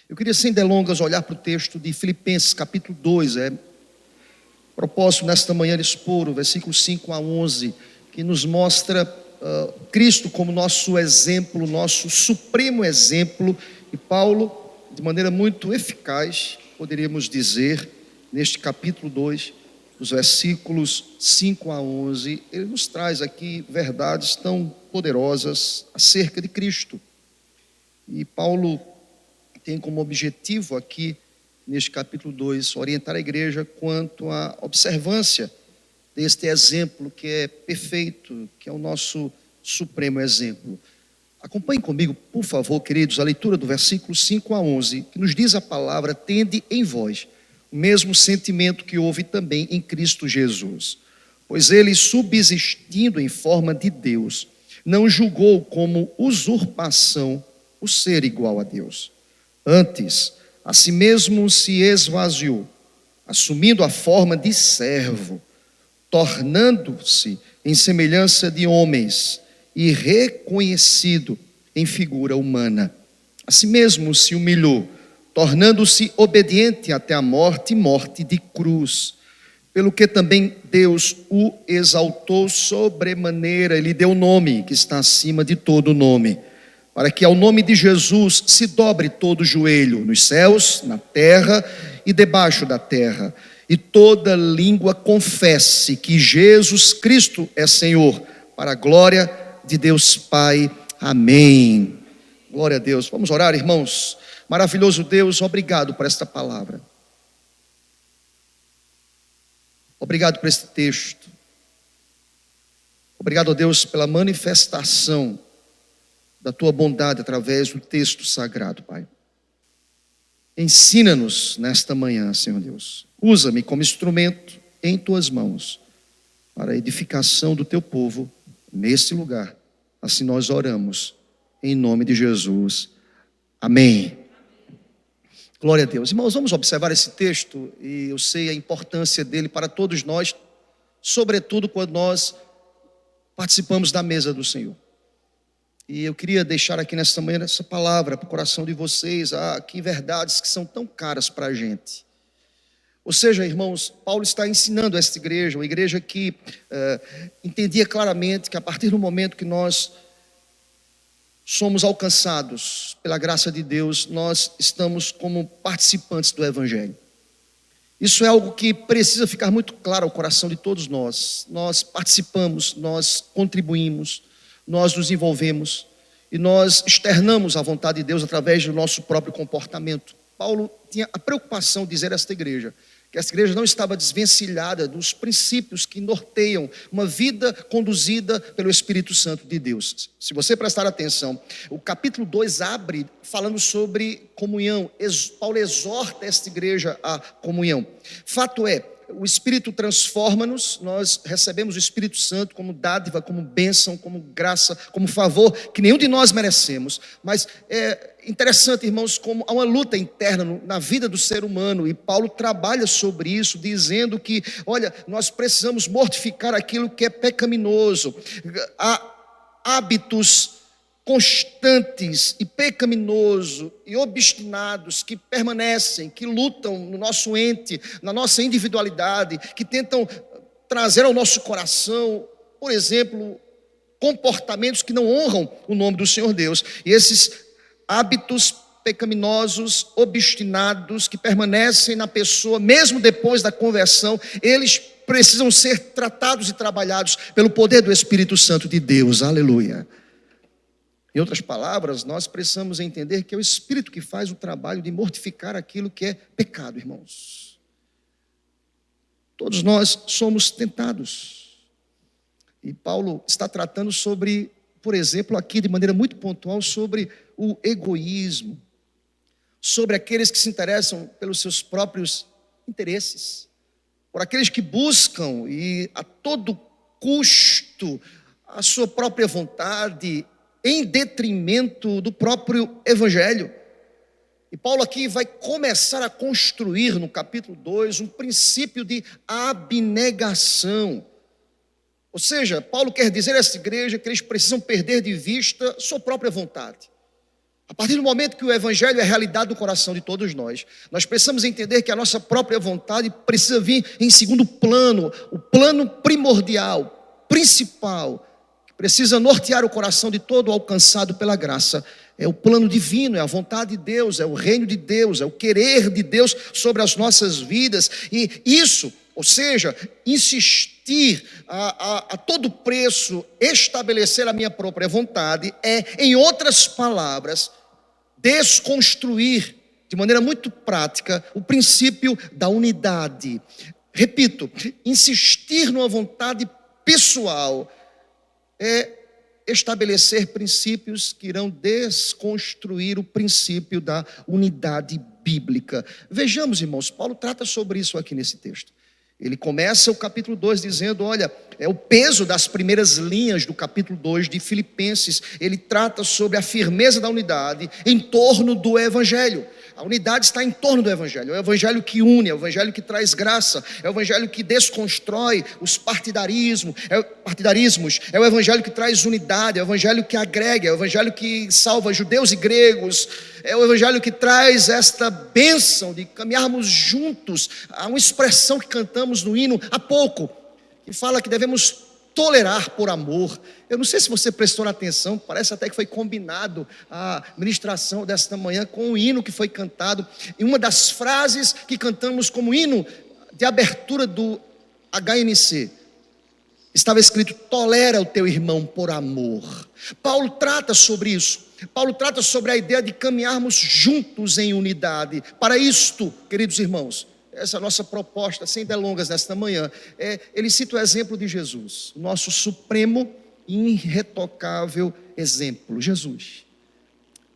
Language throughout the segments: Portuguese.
Eu queria, sem delongas, olhar para o texto de Filipenses, capítulo 2. Propósito nesta manhã expor o versículo 5 a 11, que nos mostra Cristo como nosso exemplo, nosso supremo exemplo. E Paulo, de maneira muito eficaz, poderíamos dizer, neste capítulo 2, dos versículos 5 a 11, ele nos traz aqui verdades tão poderosas acerca de Cristo. E Paulo tem como objetivo aqui, neste capítulo 2, orientar a igreja quanto à observância deste exemplo que é perfeito, que é o nosso supremo exemplo. Acompanhem comigo, por favor, queridos, a leitura do versículo 5 a 11, que nos diz a palavra: tende em vós o mesmo sentimento que houve também em Cristo Jesus. Pois ele, subsistindo em forma de Deus, não julgou como usurpação o ser igual a Deus. Antes, a si mesmo se esvaziou, assumindo a forma de servo, tornando-se em semelhança de homens e reconhecido em figura humana. A si mesmo se humilhou, tornando-se obediente até a morte, morte de cruz. Pelo que também Deus o exaltou sobremaneira, ele deu o nome que está acima de todo nome, para que ao nome de Jesus se dobre todo o joelho, nos céus, na terra e debaixo da terra, e toda língua confesse que Jesus Cristo é Senhor, para a glória de Deus Pai. Amém. Glória a Deus. Vamos orar, irmãos. Maravilhoso Deus, obrigado por esta palavra. Obrigado por este texto. Obrigado a Deus pela manifestação da tua bondade através do texto sagrado, Pai. Ensina-nos nesta manhã, Senhor Deus. Usa-me como instrumento em tuas mãos para a edificação do teu povo neste lugar. Assim nós oramos em nome de Jesus. Amém. Glória a Deus. Irmãos, vamos observar esse texto, e eu sei a importância dele para todos nós, sobretudo quando nós participamos da mesa do Senhor. E eu queria deixar aqui nesta manhã essa palavra para o coração de vocês, que verdades que são tão caras para a gente. Ou seja, irmãos, Paulo está ensinando a esta igreja, uma igreja que entendia claramente que a partir do momento que nós somos alcançados pela graça de Deus, nós estamos como participantes do Evangelho. Isso é algo que precisa ficar muito claro ao coração de todos nós. Nós participamos, nós contribuímos, nós nos envolvemos e nós externamos a vontade de Deus através do nosso próprio comportamento. Paulo tinha a preocupação de dizer a esta igreja que esta igreja não estava desvencilhada dos princípios que norteiam uma vida conduzida pelo Espírito Santo de Deus. Se você prestar atenção, o capítulo 2 abre falando sobre comunhão. Paulo exorta esta igreja à comunhão. Fato é, o Espírito transforma-nos, nós recebemos o Espírito Santo como dádiva, como bênção, como graça, como favor, que nenhum de nós merecemos. Mas é interessante, irmãos, como há uma luta interna na vida do ser humano, e Paulo trabalha sobre isso, dizendo que, olha, nós precisamos mortificar aquilo que é pecaminoso. Há hábitos constantes e pecaminosos e obstinados que permanecem, que lutam no nosso ente, na nossa individualidade, que tentam trazer ao nosso coração, por exemplo, comportamentos que não honram o nome do Senhor Deus. E esses hábitos pecaminosos, obstinados, que permanecem na pessoa mesmo depois da conversão, eles precisam ser tratados e trabalhados pelo poder do Espírito Santo de Deus. Aleluia. Em outras palavras, nós precisamos entender que é o Espírito que faz o trabalho de mortificar aquilo que é pecado, irmãos. Todos nós somos tentados. E Paulo está tratando sobre, por exemplo, aqui de maneira muito pontual, sobre o egoísmo, sobre aqueles que se interessam pelos seus próprios interesses, por aqueles que buscam e a todo custo a sua própria vontade, em detrimento do próprio Evangelho. E Paulo aqui vai começar a construir no capítulo 2 um princípio de abnegação. Ou seja, Paulo quer dizer a essa igreja que eles precisam perder de vista sua própria vontade. A partir do momento que o Evangelho é realidade do coração de todos nós, nós precisamos entender que a nossa própria vontade precisa vir em segundo plano, o plano primordial, principal, que precisa nortear o coração de todo alcançado pela graça. É o plano divino, é a vontade de Deus, é o reino de Deus, é o querer de Deus sobre as nossas vidas. E isso, ou seja, insistir a todo preço, estabelecer a minha própria vontade, é, em outras palavras, desconstruir de maneira muito prática o princípio da unidade. Repito, insistir numa vontade pessoal é estabelecer princípios que irão desconstruir o princípio da unidade bíblica. Vejamos, irmãos, Paulo trata sobre isso aqui nesse texto. Ele começa o capítulo 2 dizendo, olha, é o peso das primeiras linhas do capítulo 2 de Filipenses. Ele trata sobre a firmeza da unidade em torno do Evangelho. A unidade está em torno do Evangelho. É o Evangelho que une, é o Evangelho que traz graça, é o Evangelho que desconstrói os partidarismos, é o Evangelho que traz unidade, é o Evangelho que agrega, é o Evangelho que salva judeus e gregos, é o Evangelho que traz esta bênção de caminharmos juntos. Há uma expressão que cantamos no hino há pouco, que fala que devemos tolerar por amor. Eu não sei se você prestou atenção, parece até que foi combinado a ministração desta manhã com o hino que foi cantado. E uma das frases que cantamos como hino de abertura do HNC, estava escrito, tolera o teu irmão por amor. Paulo trata sobre isso. Paulo trata sobre a ideia de caminharmos juntos em unidade. Para isto, queridos irmãos, essa é a nossa proposta, sem delongas, nesta manhã. Ele cita o exemplo de Jesus, o nosso supremo e irretocável exemplo, Jesus.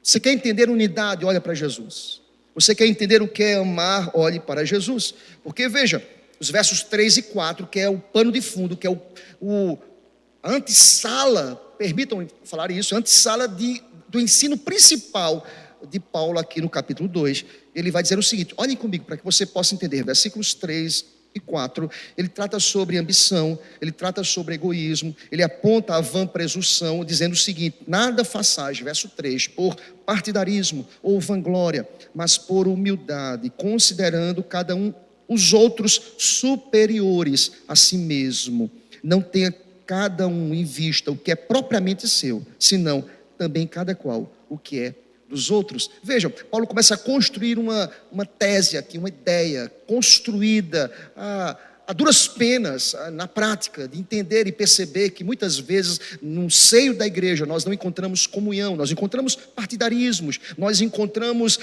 Você quer entender unidade? Olha para Jesus. Você quer entender o que é amar? Olhe para Jesus. Porque veja, os versos 3 e 4, que é o pano de fundo, que é a antessala, permitam falar isso, a antessala do ensino principal de Paulo aqui no capítulo 2, ele vai dizer o seguinte, olhem comigo para que você possa entender, versículos 3 e 4, ele trata sobre ambição, ele trata sobre egoísmo, ele aponta a vã presunção, dizendo o seguinte, nada façais, verso 3, por partidarismo ou vanglória, mas por humildade, considerando cada um os outros superiores a si mesmo, não tenha cada um em vista o que é propriamente seu, senão também cada qual o que é dos outros. Vejam, Paulo começa a construir uma tese aqui, uma ideia construída a duras penas, na prática, de entender e perceber que muitas vezes no seio da igreja nós não encontramos comunhão, nós encontramos partidarismos, nós encontramos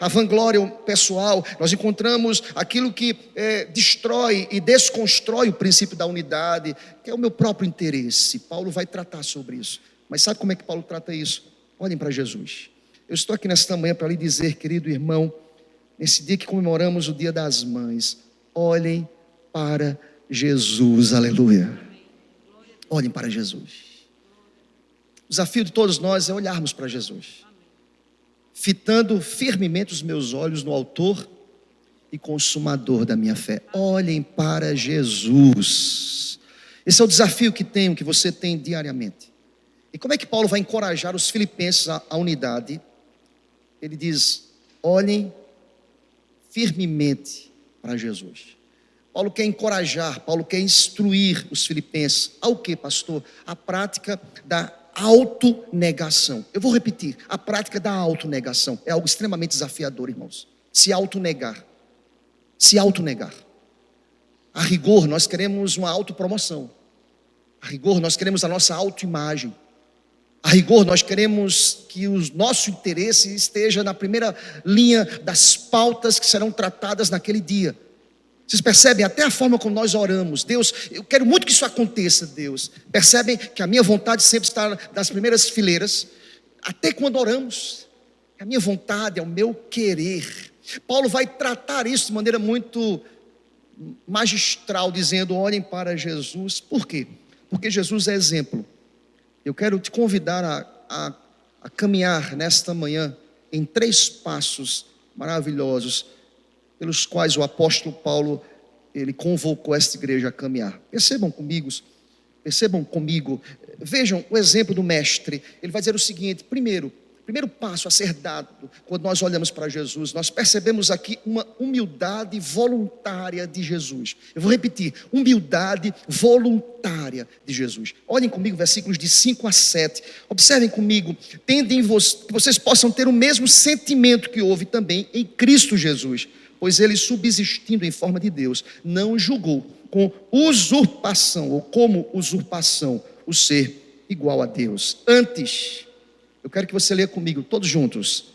a vanglória pessoal, nós encontramos aquilo que destrói e desconstrói o princípio da unidade, que é o meu próprio interesse. Paulo vai tratar sobre isso. Mas sabe como é que Paulo trata isso? Olhem para Jesus. Eu estou aqui nesta manhã para lhe dizer, querido irmão, nesse dia que comemoramos o Dia das Mães, olhem para Jesus, aleluia. Olhem para Jesus. O desafio de todos nós é olharmos para Jesus, fitando firmemente os meus olhos no autor e consumador da minha fé. Olhem para Jesus. Esse é o desafio que você tem diariamente. E como é que Paulo vai encorajar os filipenses à unidade? Ele diz, olhem firmemente para Jesus. Paulo quer encorajar, Paulo quer instruir os filipenses. Ao que, pastor? A prática da autonegação. Eu vou repetir, a prática da autonegação. É algo extremamente desafiador, irmãos. Se autonegar. Se autonegar. A rigor, nós queremos uma autopromoção. A rigor, nós queremos a nossa autoimagem. A rigor, nós queremos que o nosso interesse esteja na primeira linha das pautas que serão tratadas naquele dia. Vocês percebem até a forma como nós oramos. Deus, eu quero muito que isso aconteça, Deus. Percebem que a minha vontade sempre está nas primeiras fileiras. Até quando oramos, a minha vontade é o meu querer. Paulo vai tratar isso de maneira muito magistral, dizendo, olhem para Jesus. Por quê? Porque Jesus é exemplo. Eu quero te convidar a caminhar nesta manhã em 3 passos maravilhosos pelos quais o apóstolo Paulo, ele convocou esta igreja a caminhar. Percebam comigo, vejam o exemplo do mestre. Ele vai dizer o seguinte, primeiro, primeiro passo a ser dado, quando nós olhamos para Jesus, nós percebemos aqui uma humildade voluntária de Jesus. Eu vou repetir, humildade voluntária de Jesus. Olhem comigo, versículos de 5 a 7. Observem comigo, tendem que vocês possam ter o mesmo sentimento que houve também em Cristo Jesus, pois ele, subsistindo em forma de Deus, não julgou com usurpação, ou como usurpação, o ser igual a Deus. Antes, eu quero que você leia comigo, todos juntos.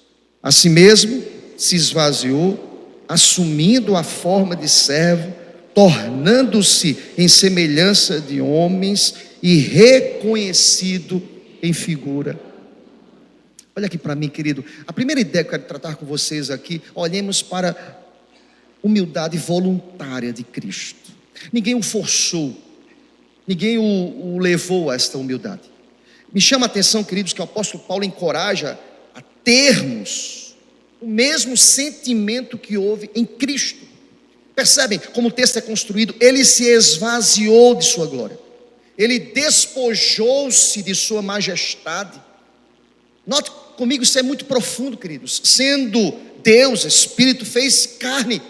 A si mesmo se esvaziou, assumindo a forma de servo, tornando-se em semelhança de homens e reconhecido em figura. Olha aqui para mim, querido. A primeira ideia que eu quero tratar com vocês aqui, olhemos para a humildade voluntária de Cristo. Ninguém o forçou, ninguém o levou a esta humildade. Me chama a atenção, queridos, que o apóstolo Paulo encoraja a termos o mesmo sentimento que houve em Cristo. Percebem como o texto é construído? Ele se esvaziou de sua glória, ele despojou-se de sua majestade. Note comigo, isso é muito profundo, queridos. Sendo Deus, Espírito, fez carne.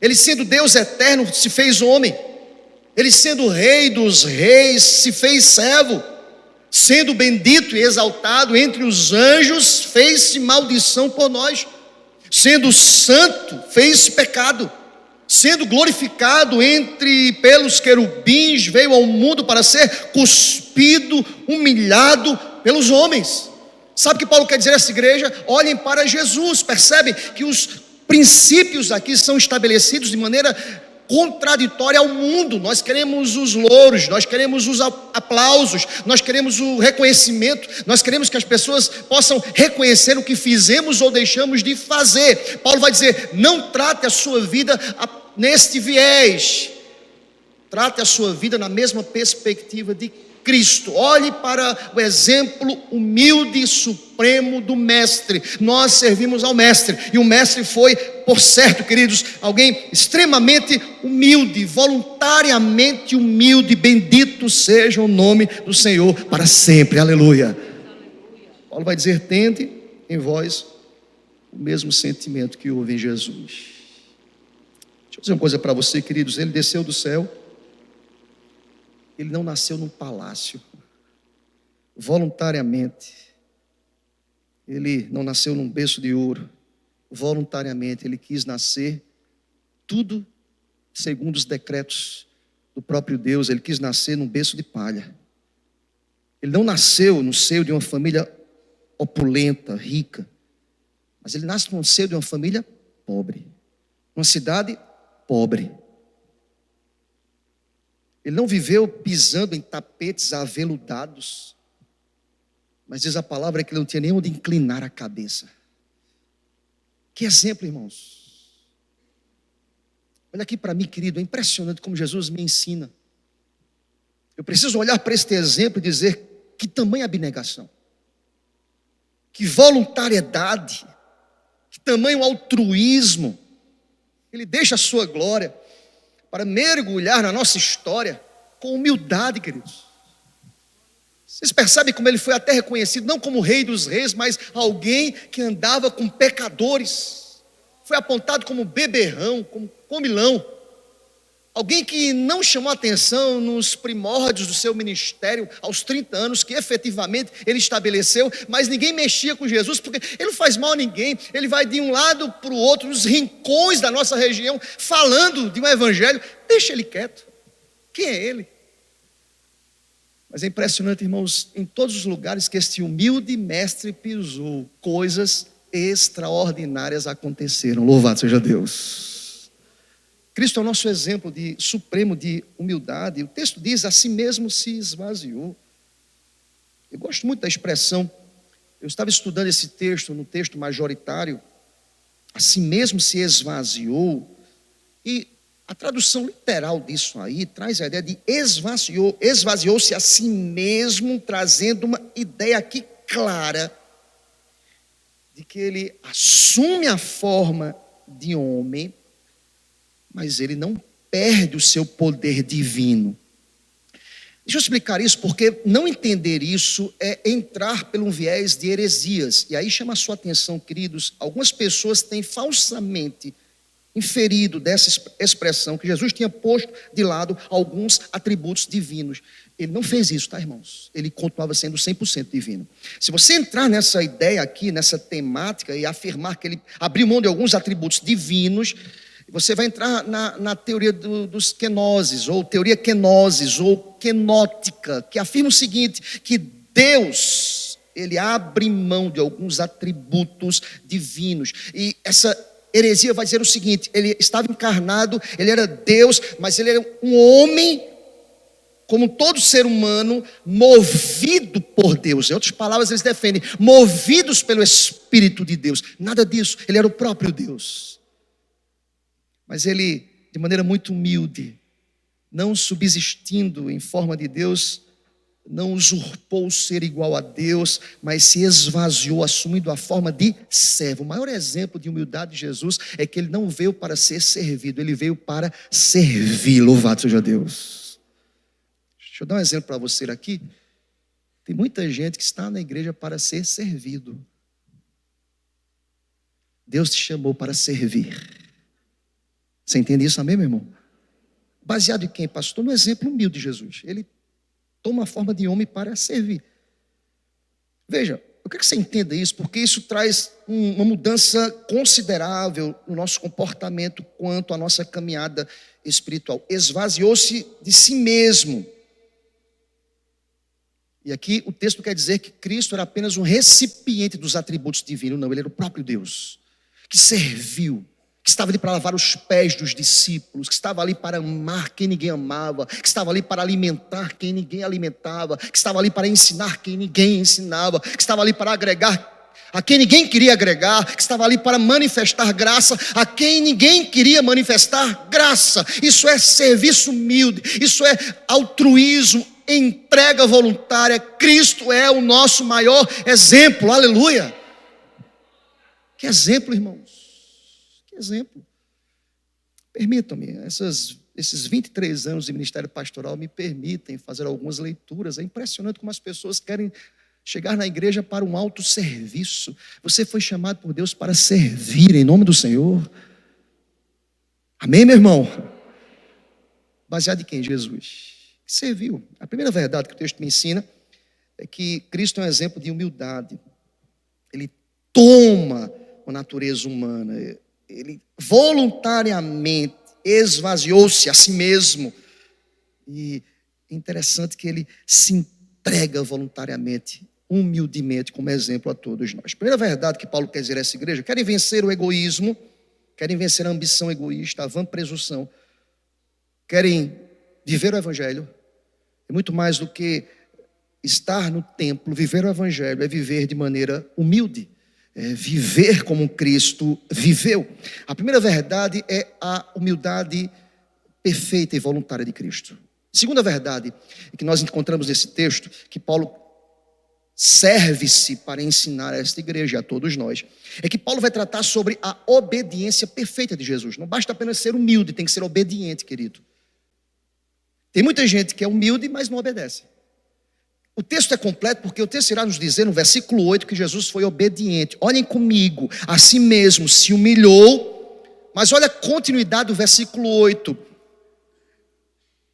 Ele sendo Deus eterno, se fez homem. Ele sendo Rei dos reis, se fez servo. Sendo bendito e exaltado entre os anjos, fez-se maldição por nós. Sendo santo, fez pecado. Sendo glorificado pelos querubins, veio ao mundo para ser cuspido, humilhado pelos homens. Sabe o que Paulo quer dizer a essa igreja? Olhem para Jesus. Percebem que os princípios aqui são estabelecidos de maneira contraditória ao mundo. Nós queremos os louros, nós queremos os aplausos, nós queremos o reconhecimento, nós queremos que as pessoas possam reconhecer o que fizemos ou deixamos de fazer. Paulo vai dizer: não trate a sua vida neste viés, trate a sua vida na mesma perspectiva de Cristo. Olhe para o exemplo humilde e supremo do Mestre. Nós servimos ao Mestre, e o Mestre foi, por certo, queridos, alguém extremamente humilde, voluntariamente humilde. Bendito seja o nome do Senhor para sempre, aleluia. Paulo vai dizer: tende em vós o mesmo sentimento que houve em Jesus. Deixa eu dizer uma coisa para você, queridos. Ele desceu do céu. Ele não nasceu num palácio, voluntariamente. Ele não nasceu num berço de ouro, voluntariamente. Ele quis nascer, tudo segundo os decretos do próprio Deus. Ele quis nascer num berço de palha. Ele não nasceu no seio de uma família opulenta, rica, mas ele nasce no seio de uma família pobre, numa cidade pobre. Ele não viveu pisando em tapetes aveludados, mas diz a palavra que ele não tinha nem onde inclinar a cabeça. Que exemplo, irmãos. Olha aqui para mim, querido, é impressionante como Jesus me ensina. Eu preciso olhar para este exemplo e dizer: que tamanha abnegação, que voluntariedade, que tamanho altruísmo. Ele deixa a sua glória para mergulhar na nossa história com humildade, queridos. Vocês percebem como ele foi até reconhecido, não como Rei dos reis, mas alguém que andava com pecadores. Foi apontado como beberrão, como comilão. Alguém que não chamou atenção nos primórdios do seu ministério, aos 30 anos, que efetivamente ele estabeleceu, mas ninguém mexia com Jesus, porque ele não faz mal a ninguém. Ele vai de um lado para o outro, nos rincões da nossa região, falando de um evangelho. Deixa ele quieto. Quem é ele? Mas é impressionante, irmãos, em todos os lugares que este humilde mestre pisou, coisas extraordinárias aconteceram. Louvado seja Deus. Cristo é o nosso exemplo supremo de humildade. O texto diz: a si mesmo se esvaziou. Eu gosto muito da expressão. Eu estava estudando esse texto, no texto majoritário. A si mesmo se esvaziou. E a tradução literal disso aí traz a ideia de esvaziou-se a si mesmo, trazendo uma ideia aqui clara de que ele assume a forma de homem, mas ele não perde o seu poder divino. Deixa eu explicar isso, porque não entender isso é entrar por um viés de heresias. E aí chama a sua atenção, queridos, algumas pessoas têm falsamente inferido dessa expressão que Jesus tinha posto de lado alguns atributos divinos. Ele não fez isso, tá, irmãos? Ele continuava sendo 100% divino. Se você entrar nessa ideia aqui, nessa temática, e afirmar que ele abriu mão de alguns atributos divinos, você vai entrar na teoria dos kenoses, ou teoria kenosis, ou kenótica, que afirma o seguinte, que Deus, ele abre mão de alguns atributos divinos. E essa heresia vai dizer o seguinte, ele estava encarnado, ele era Deus, mas ele era um homem, como todo ser humano, movido por Deus. Em outras palavras, eles defendem, movidos pelo Espírito de Deus. Nada disso, ele era o próprio Deus. Mas ele, de maneira muito humilde, não subsistindo em forma de Deus, não usurpou o ser igual a Deus, mas se esvaziou, assumindo a forma de servo. O maior exemplo de humildade de Jesus é que ele não veio para ser servido, ele veio para servir. Louvado seja Deus. Deixa eu dar um exemplo para você aqui. Tem muita gente que está na igreja para ser servido. Deus te chamou para servir. Você entende isso, amém, meu irmão? Baseado em quem, pastor? No exemplo humilde de Jesus. Ele toma a forma de homem para servir. Veja, eu quero que você entenda isso, porque isso traz uma mudança considerável no nosso comportamento quanto à nossa caminhada espiritual. Esvaziou-se de si mesmo. E aqui o texto quer dizer que Cristo era apenas um recipiente dos atributos divinos. Não, ele era o próprio Deus, que serviu, que estava ali para lavar os pés dos discípulos, que estava ali para amar quem ninguém amava, que estava ali para alimentar quem ninguém alimentava, que estava ali para ensinar quem ninguém ensinava, que estava ali para agregar a quem ninguém queria agregar, que estava ali para manifestar graça a quem ninguém queria manifestar graça. Isso é serviço humilde, isso é altruísmo, entrega voluntária. Cristo é o nosso maior exemplo, aleluia. Que exemplo, irmãos. Exemplo. Permitam-me, esses 23 anos de ministério pastoral me permitem fazer algumas leituras. É impressionante como as pessoas querem chegar na igreja para um autosserviço. Você foi chamado por Deus para servir em nome do Senhor. Amém, meu irmão? Baseado em quem? Jesus. Serviu. A primeira verdade que o texto me ensina é que Cristo é um exemplo de humildade. Ele toma a natureza humana. Ele voluntariamente esvaziou-se a si mesmo. E é interessante que ele se entrega voluntariamente, humildemente, como exemplo a todos nós. Primeira verdade que Paulo quer dizer a essa igreja: querem vencer o egoísmo, querem vencer a ambição egoísta, a vã presunção, querem viver o evangelho. É muito mais do que estar no templo. Viver o evangelho é viver de maneira humilde. Viver como Cristo viveu. A primeira verdade é a humildade perfeita e voluntária de Cristo. Segunda verdade que nós encontramos nesse texto, que Paulo serve-se para ensinar a esta igreja e a todos nós, é que Paulo vai tratar sobre a obediência perfeita de Jesus. Não basta apenas ser humilde, tem que ser obediente, querido. Tem muita gente que é humilde, mas não obedece. O texto é completo porque o texto irá nos dizer no versículo 8 que Jesus foi obediente. Olhem comigo, a si mesmo se humilhou, mas olha a continuidade do versículo 8.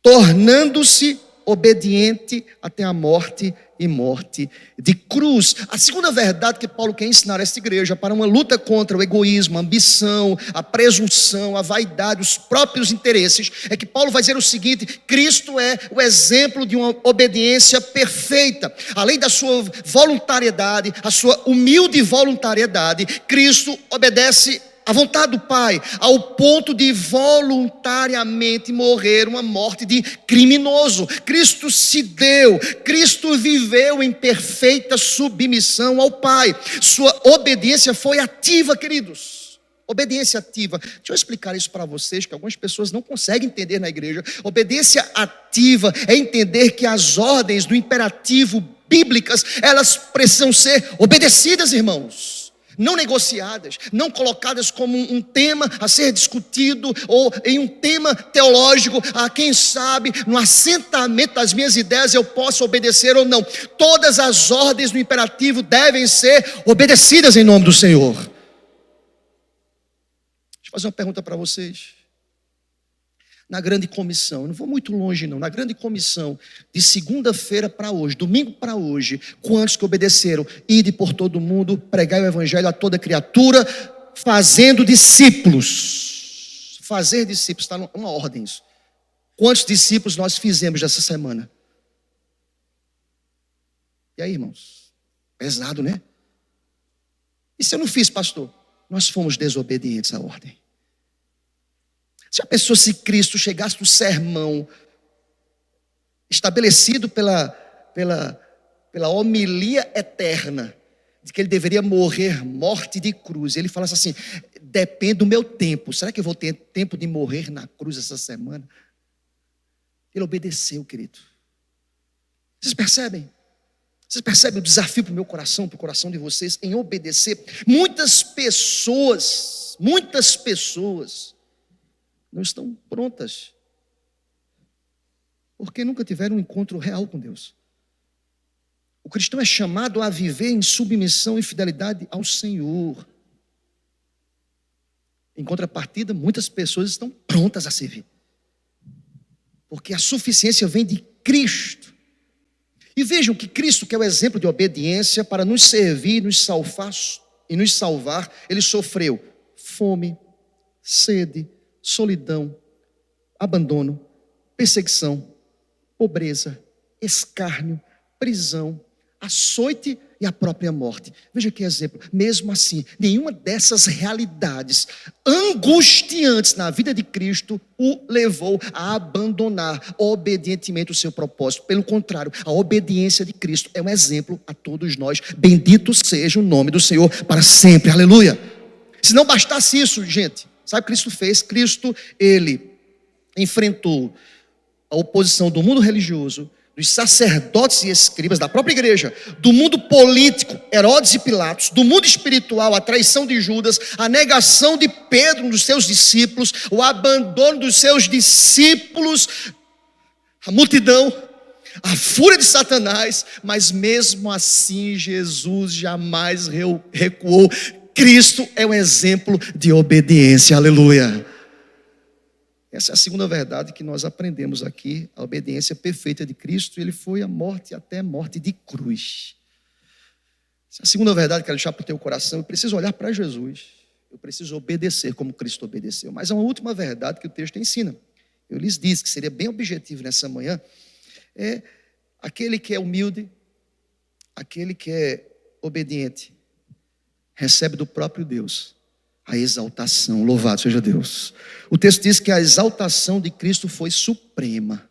Tornando-se obediente até a morte e morte de cruz. A segunda verdade que Paulo quer ensinar a esta igreja para uma luta contra o egoísmo, a ambição, a presunção, a vaidade, os próprios interesses, é que Paulo vai dizer o seguinte: Cristo é o exemplo de uma obediência perfeita. Além da sua voluntariedade, a sua humilde voluntariedade, Cristo obedece à vontade do Pai, ao ponto de voluntariamente morrer uma morte de criminoso. Cristo se deu, Cristo viveu em perfeita submissão ao Pai. Sua obediência foi ativa, queridos. Obediência ativa. Deixa eu explicar isso para vocês, que algumas pessoas não conseguem entender na igreja. Obediência ativa é entender que as ordens do imperativo bíblicas, elas precisam ser obedecidas, irmãos. não negociadas, não colocadas como um tema a ser discutido ou em um tema teológico, quem sabe no assentamento das minhas ideias eu posso obedecer ou não. Todas as ordens do imperativo devem ser obedecidas em nome do Senhor. Deixa eu fazer uma pergunta para vocês. Na grande comissão, eu não vou muito longe não, na grande comissão de segunda-feira para hoje, domingo para hoje, quantos que obedeceram? Ide por todo mundo, pregai o evangelho a toda criatura, fazendo discípulos. Fazer discípulos, está uma ordem isso. Quantos discípulos nós fizemos essa semana? E aí, irmãos? Pesado, né? E se eu não fiz, pastor? Nós fomos desobedientes à ordem. Já pensou se Cristo chegasse no sermão estabelecido pela homilia eterna, de que ele deveria morrer morte de cruz, ele falasse assim: depende do meu tempo, será que eu vou ter tempo de morrer na cruz essa semana? Ele obedeceu, querido. Vocês percebem? Vocês percebem o desafio para o meu coração, para o coração de vocês, em obedecer? Muitas pessoas não estão prontas, porque nunca tiveram um encontro real com Deus. O cristão é chamado a viver em submissão e fidelidade ao Senhor. Em contrapartida, muitas pessoas estão prontas a servir, porque a suficiência vem de Cristo. E vejam que Cristo, que é o exemplo de obediência para nos servir e nos salvar, ele sofreu fome, sede, solidão, abandono, perseguição, pobreza, escárnio, prisão, açoite e a própria morte. Veja que exemplo. Mesmo assim, nenhuma dessas realidades angustiantes na vida de Cristo o levou a abandonar obedientemente o seu propósito. Pelo contrário, a obediência de Cristo é um exemplo a todos nós. Bendito seja o nome do Senhor para sempre. Aleluia. Se não bastasse isso, gente, sabe o que Cristo fez? Cristo, ele enfrentou a oposição do mundo religioso, dos sacerdotes e escribas da própria igreja, do mundo político, Herodes e Pilatos, do mundo espiritual, a traição de Judas, a negação de Pedro, um dos seus discípulos, o abandono dos seus discípulos, a multidão, a fúria de Satanás, mas mesmo assim Jesus jamais recuou. Cristo é um exemplo de obediência, aleluia. Essa é a segunda verdade que nós aprendemos aqui, a obediência perfeita de Cristo. Ele foi à morte, até morte de cruz. Essa é a segunda verdade que eu quero deixar para o teu coração. Eu preciso olhar para Jesus, eu preciso obedecer como Cristo obedeceu. Mas há uma última verdade que o texto ensina. Eu lhes disse que seria bem objetivo nessa manhã, é aquele que é humilde, aquele que é obediente, recebe do próprio Deus a exaltação. Louvado seja Deus. O texto diz que a exaltação de Cristo foi suprema.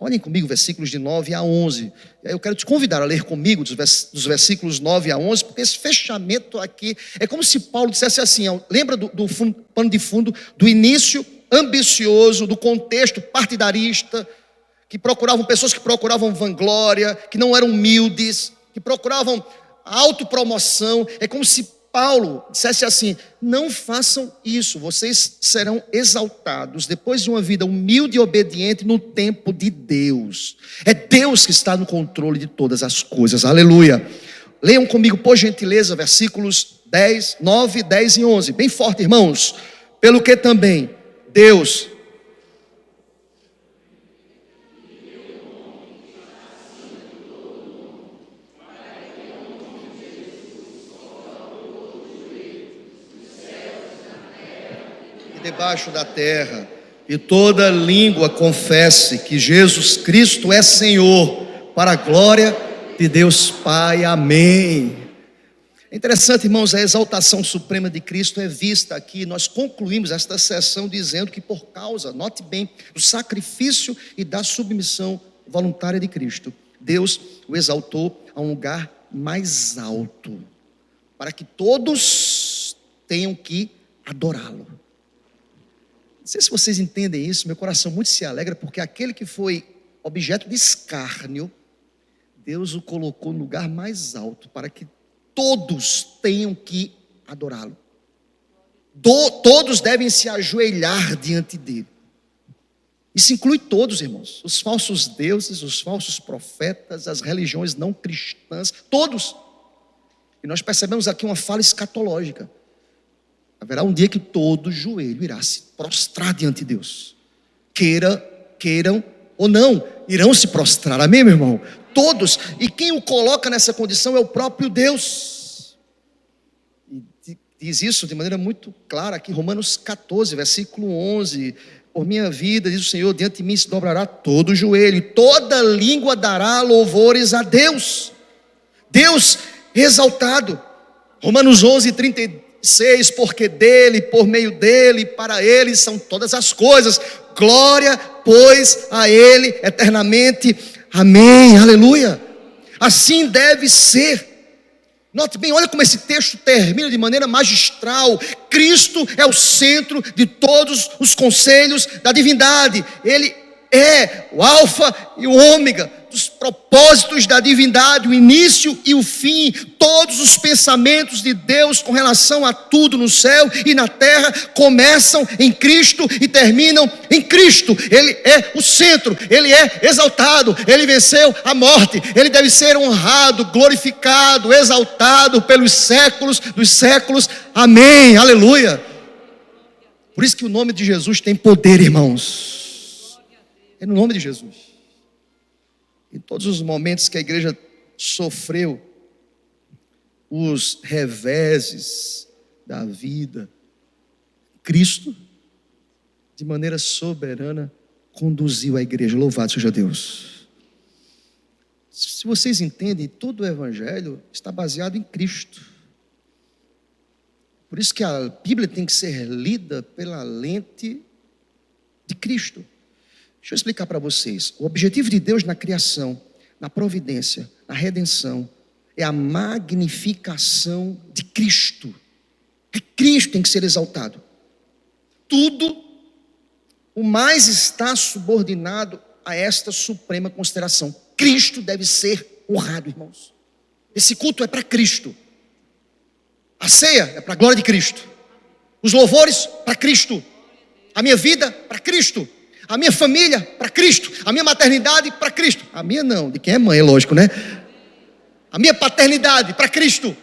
Olhem comigo versículos de 9 a 11. Eu quero te convidar a ler comigo dos versículos 9 a 11, porque esse fechamento aqui é como se Paulo dissesse assim, lembra do pano de fundo, do início ambicioso, do contexto partidarista, pessoas que procuravam vanglória, que não eram humildes, que procuravam a autopromoção. É como se Paulo dissesse assim: não façam isso, vocês serão exaltados depois de uma vida humilde e obediente no tempo de Deus. É Deus que está no controle de todas as coisas, aleluia. Leiam comigo, por gentileza, versículos 10, 9, 10 e 11, bem forte, irmãos. Pelo que também Deus... debaixo da terra, e toda língua confesse que Jesus Cristo é Senhor, para a glória de Deus Pai, amém. É interessante, irmãos, a exaltação suprema de Cristo é vista aqui. Nós concluímos esta sessão dizendo que por causa, note bem, do sacrifício e da submissão voluntária de Cristo, Deus o exaltou a um lugar mais alto, para que todos tenham que adorá-lo. Não sei se vocês entendem isso, meu coração muito se alegra, porque aquele que foi objeto de escárnio, Deus o colocou no lugar mais alto, para que todos tenham que adorá-lo. Todos devem se ajoelhar diante dele. Isso inclui todos, irmãos. Os falsos deuses, os falsos profetas, as religiões não cristãs, todos. E nós percebemos aqui uma fala escatológica. Haverá um dia que todo joelho irá se prostrar diante de Deus. Queiram ou não, irão se prostrar. Amém, meu irmão? Todos. E quem o coloca nessa condição é o próprio Deus. E diz isso de maneira muito clara aqui, Romanos 14, versículo 11. Por minha vida, diz o Senhor, diante de mim se dobrará todo joelho, e toda língua dará louvores a Deus. Deus exaltado. Romanos 11, 36, porque dele, por meio dele, para ele são todas as coisas. Glória, pois, a ele eternamente. Amém, aleluia. Assim deve ser. Note bem, olha como esse texto termina de maneira magistral. Cristo é o centro de todos os conselhos da divindade. Ele é o alfa e o ômega dos propósitos da divindade, o início e o fim. Todos os pensamentos de Deus com relação a tudo no céu e na terra começam em Cristo e terminam em Cristo. Ele é o centro, ele é exaltado, ele venceu a morte, ele deve ser honrado, glorificado, exaltado pelos séculos dos séculos. Amém, aleluia. Por isso que o nome de Jesus tem poder, irmãos. É no nome de Jesus. Em todos os momentos que a igreja sofreu os reveses da vida, Cristo, de maneira soberana, conduziu a igreja. Louvado seja Deus. Se vocês entendem, todo o evangelho está baseado em Cristo. Por isso que a Bíblia tem que ser lida pela lente de Cristo. Deixa eu explicar para vocês. O objetivo de Deus na criação, na providência, na redenção, é a magnificação de Cristo. Que Cristo tem que ser exaltado. Tudo o mais está subordinado a esta suprema consideração. Cristo deve ser honrado, irmãos. Esse culto é para Cristo. A ceia é para a glória de Cristo. Os louvores para Cristo. A minha vida para Cristo. A minha família para Cristo. A minha maternidade para Cristo. A minha não, de quem é mãe, é lógico, né? A minha paternidade para Cristo.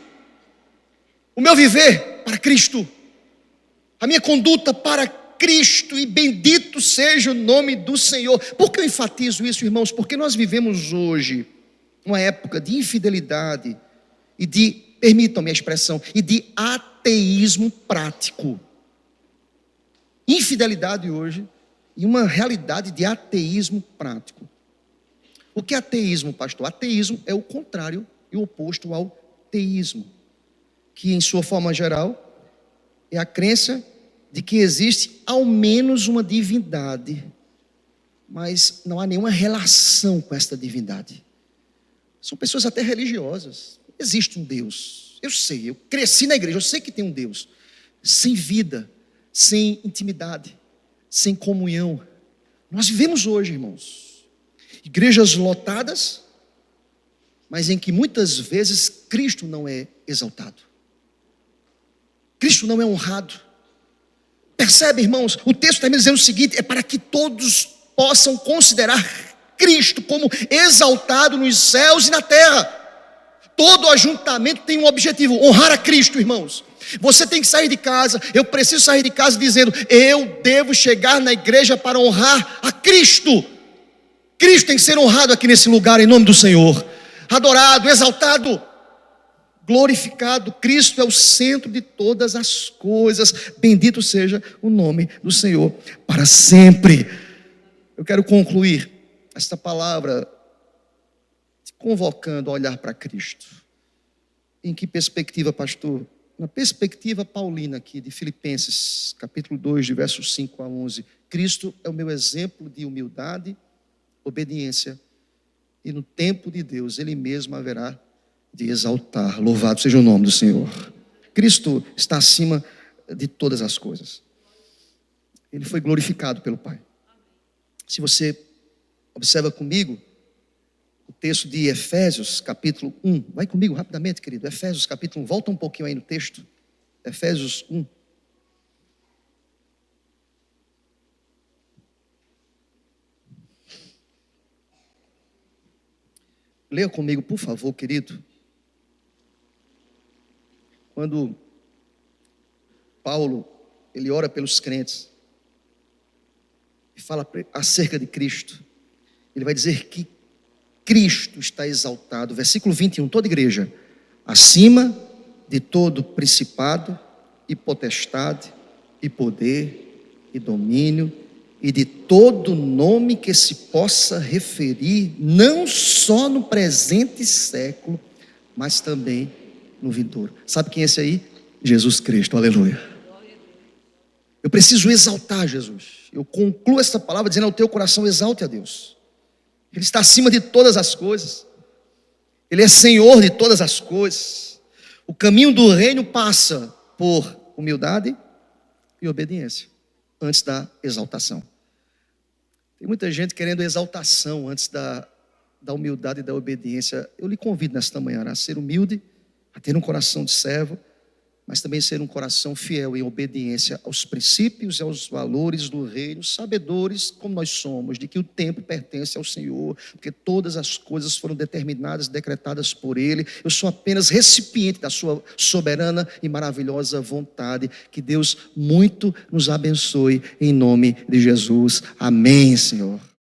O meu viver para Cristo. A minha conduta para Cristo. E bendito seja o nome do Senhor. Por que eu enfatizo isso, irmãos? Porque nós vivemos hoje uma época de infidelidade e de, permitam-me a expressão, e de ateísmo prático. Infidelidade hoje e uma realidade de ateísmo prático. O que é ateísmo, pastor? Ateísmo é o contrário e o oposto ao teísmo, que em sua forma geral é a crença de que existe ao menos uma divindade, mas não há nenhuma relação com esta divindade. São pessoas até religiosas. Existe um Deus, eu sei, eu cresci na igreja, eu sei que tem um Deus, sem vida, sem intimidade, sem comunhão. Nós vivemos hoje, irmãos, igrejas lotadas, mas em que muitas vezes Cristo não é exaltado, Cristo não é honrado. Percebe, irmãos, o texto está me dizendo o seguinte: é para que todos possam considerar Cristo como exaltado nos céus e na terra. Todo ajuntamento tem um objetivo: honrar a Cristo, irmãos. Você tem que sair de casa, eu preciso sair de casa dizendo: eu devo chegar na igreja para honrar a Cristo. Cristo tem que ser honrado aqui nesse lugar em nome do Senhor, adorado, exaltado, glorificado. Cristo é o centro de todas as coisas. Bendito seja o nome do Senhor para sempre. Eu quero concluir esta palavra te convocando a olhar para Cristo. Em que perspectiva, pastor? Na perspectiva paulina aqui de Filipenses, capítulo 2, de versos 5 a 11. Cristo é o meu exemplo de humildade, obediência, e no tempo de Deus Ele mesmo haverá de exaltar. Louvado seja o nome do Senhor. Cristo está acima de todas as coisas. Ele foi glorificado pelo Pai. Se você observa comigo, o texto de Efésios, capítulo 1. Vai comigo rapidamente, querido. Efésios, capítulo 1. Volta um pouquinho aí no texto. Efésios 1. Leia comigo, por favor, querido. Quando Paulo, ele ora pelos crentes e fala acerca de Cristo, ele vai dizer que Cristo está exaltado, versículo 21, toda igreja, acima de todo principado e potestade e poder e domínio e de todo nome que se possa referir, não só no presente século, mas também no vindouro. Sabe quem é esse aí? Jesus Cristo, aleluia. Eu preciso exaltar Jesus. Eu concluo essa palavra dizendo ao teu coração: exalte a Deus. Ele está acima de todas as coisas. Ele é Senhor de todas as coisas. O caminho do reino passa por humildade e obediência, antes da exaltação. Tem muita gente querendo exaltação antes da humildade e da obediência. Eu lhe convido nesta manhã a ser humilde, a ter um coração de servo, mas também ser um coração fiel em obediência aos princípios e aos valores do reino, sabedores como nós somos, de que o tempo pertence ao Senhor, porque todas as coisas foram determinadas, decretadas por Ele. Eu sou apenas recipiente da sua soberana e maravilhosa vontade. Que Deus muito nos abençoe, em nome de Jesus. Amém, Senhor.